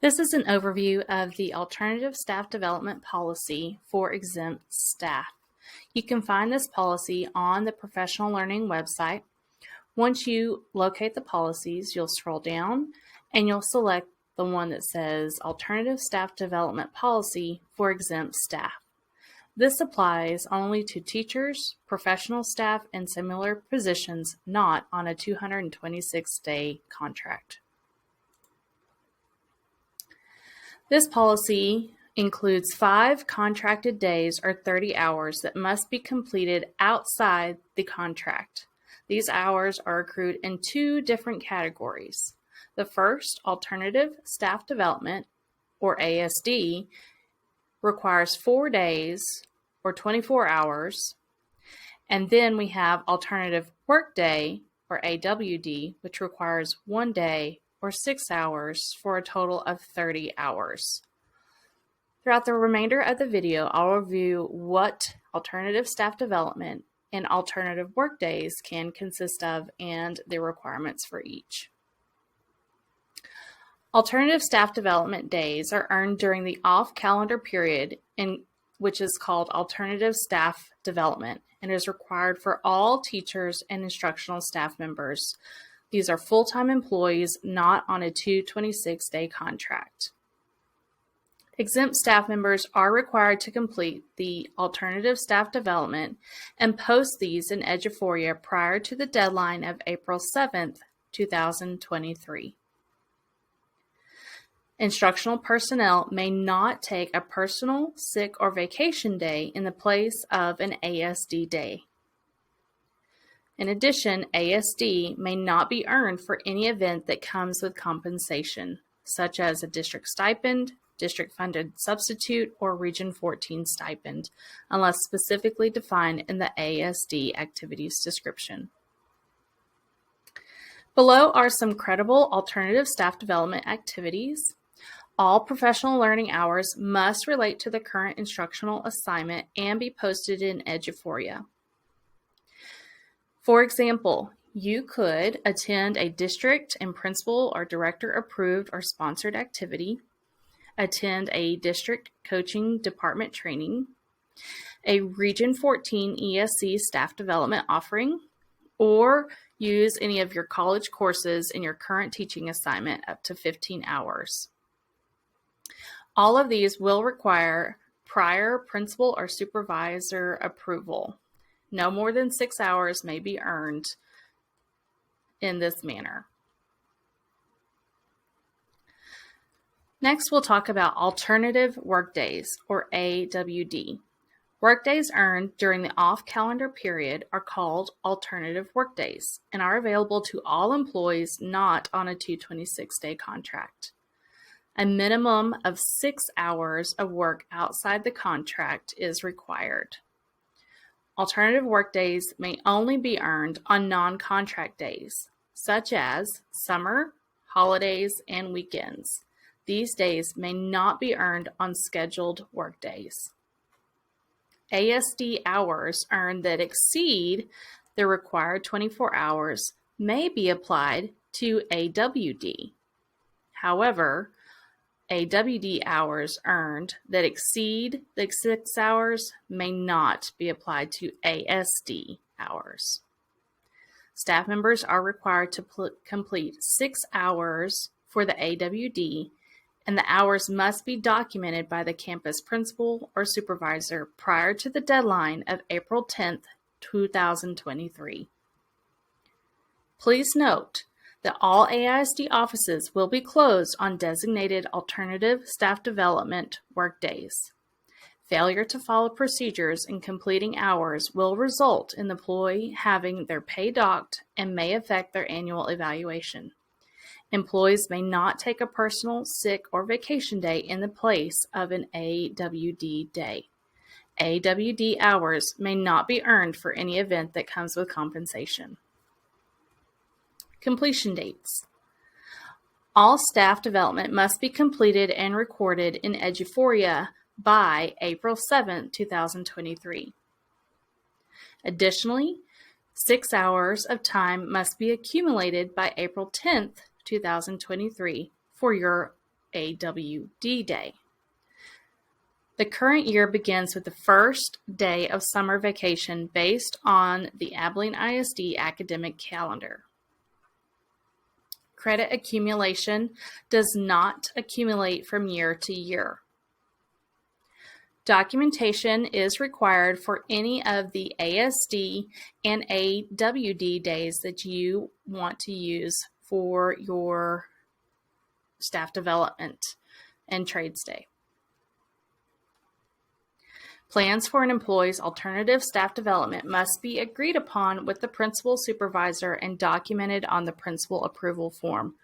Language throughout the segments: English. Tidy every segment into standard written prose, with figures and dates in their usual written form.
This is an overview of the Alternative Staff Development Policy for exempt staff. You can find this policy on the Professional Learning website. Once you locate the policies, you'll scroll down and you'll select the one that says Alternative Staff Development Policy for exempt staff. This applies only to teachers, professional staff, and similar positions not on a 226-day contract. This policy includes 5 contracted days or 30 hours that must be completed outside the contract. These hours are accrued in 2 different categories. The first, Alternative Staff Development, or ASD, requires 4 days or 24 hours. And then we have Alternative Workday, or AWD, which requires 1 day or 6 hours for a total of 30 hours. Throughout the remainder of the video, I'll review what alternative staff development and alternative workdays can consist of and the requirements for each. Alternative staff development days are earned during the off-calendar period, which is called alternative staff development, and is required for all teachers and instructional staff members. These are full-time employees not on a 226-day contract. Exempt staff members are required to complete the alternative staff development and post these in Eduphoria prior to the deadline of April 7th, 2023. Instructional personnel may not take a personal, sick, or vacation day in the place of an ASD day. In addition, ASD may not be earned for any event that comes with compensation, such as a district stipend, district-funded substitute, or Region 14 stipend, unless specifically defined in the ASD activities description. Below are some credible alternative staff development activities. All professional learning hours must relate to the current instructional assignment and be posted in Eduphoria. For example, you could attend a district and principal or director approved or sponsored activity, attend a district coaching department training, a Region 14 ESC staff development offering, or use any of your college courses in your current teaching assignment up to 15 hours. All of these will require prior principal or supervisor approval. No more than 6 hours may be earned in this manner. Next, we'll talk about alternative workdays, or AWD. Workdays earned during the off-calendar period are called alternative workdays and are available to all employees not on a 226-day contract. A minimum of 6 hours of work outside the contract is required. Alternative workdays may only be earned on non-contract days, such as summer, holidays, and weekends. These days may not be earned on scheduled workdays. ASD hours earned that exceed the required 24 hours may be applied to AWD. However, AWD hours earned that exceed the 6 hours may not be applied to ASD hours. Staff members are required to complete 6 hours for the AWD, and the hours must be documented by the campus principal or supervisor prior to the deadline of April 10th, 2023. Please note that all AISD offices will be closed on designated alternative staff development workdays. Failure to follow procedures in completing hours will result in the employee having their pay docked and may affect their annual evaluation. Employees may not take a personal, sick, or vacation day in the place of an AWD day. AWD hours may not be earned for any event that comes with compensation. Completion dates. All staff development must be completed and recorded in Eduphoria by April 7, 2023. Additionally, 6 hours of time must be accumulated by April 10th, 2023 for your AWD Day. The current year begins with the first day of summer vacation based on the Abilene ISD academic calendar. Credit accumulation does not accumulate from year to year. Documentation is required for any of the ASD and AWD days that you want to use for your staff development and trades day. Plans for an employee's alternative staff development must be agreed upon with the principal supervisor and documented on the principal approval form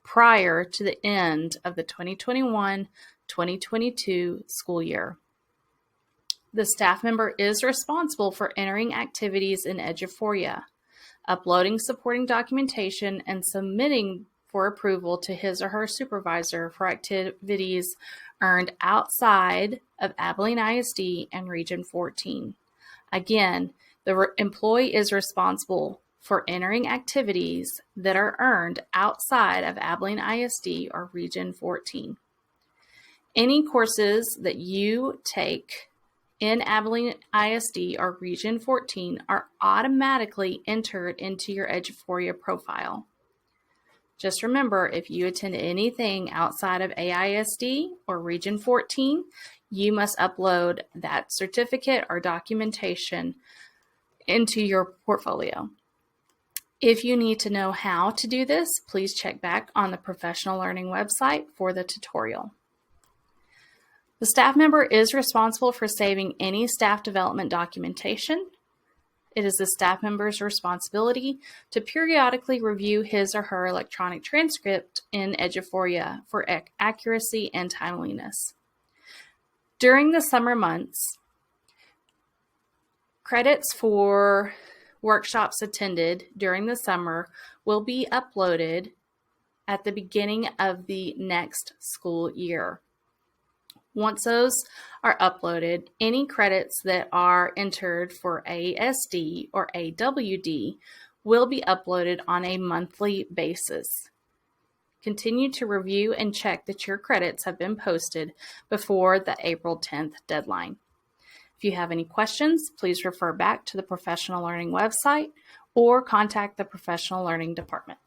prior to the end of the 2021-2022 school year. The staff member is responsible for entering activities in Eduphoria, uploading supporting documentation, and submitting for approval to his or her supervisor for activities earned outside of Abilene ISD and Region 14. Again, the employee is responsible for entering activities that are earned outside of Abilene ISD or Region 14. Any courses that you take in Abilene ISD or Region 14 are automatically entered into your Eduphoria profile. Just remember, if you attend anything outside of AISD or Region 14, you must upload that certificate or documentation into your portfolio. If you need to know how to do this, please check back on the Professional Learning website for the tutorial. The staff member is responsible for saving any staff development documentation. It is the staff member's responsibility to periodically review his or her electronic transcript in Eduphoria for accuracy and timeliness. During the summer months, credits for workshops attended during the summer will be uploaded at the beginning of the next school year. Once those are uploaded, any credits that are entered for ASD or AWD will be uploaded on a monthly basis. Continue to review and check that your credits have been posted before the April 10th deadline. If you have any questions, please refer back to the Professional Learning website or contact the Professional Learning department.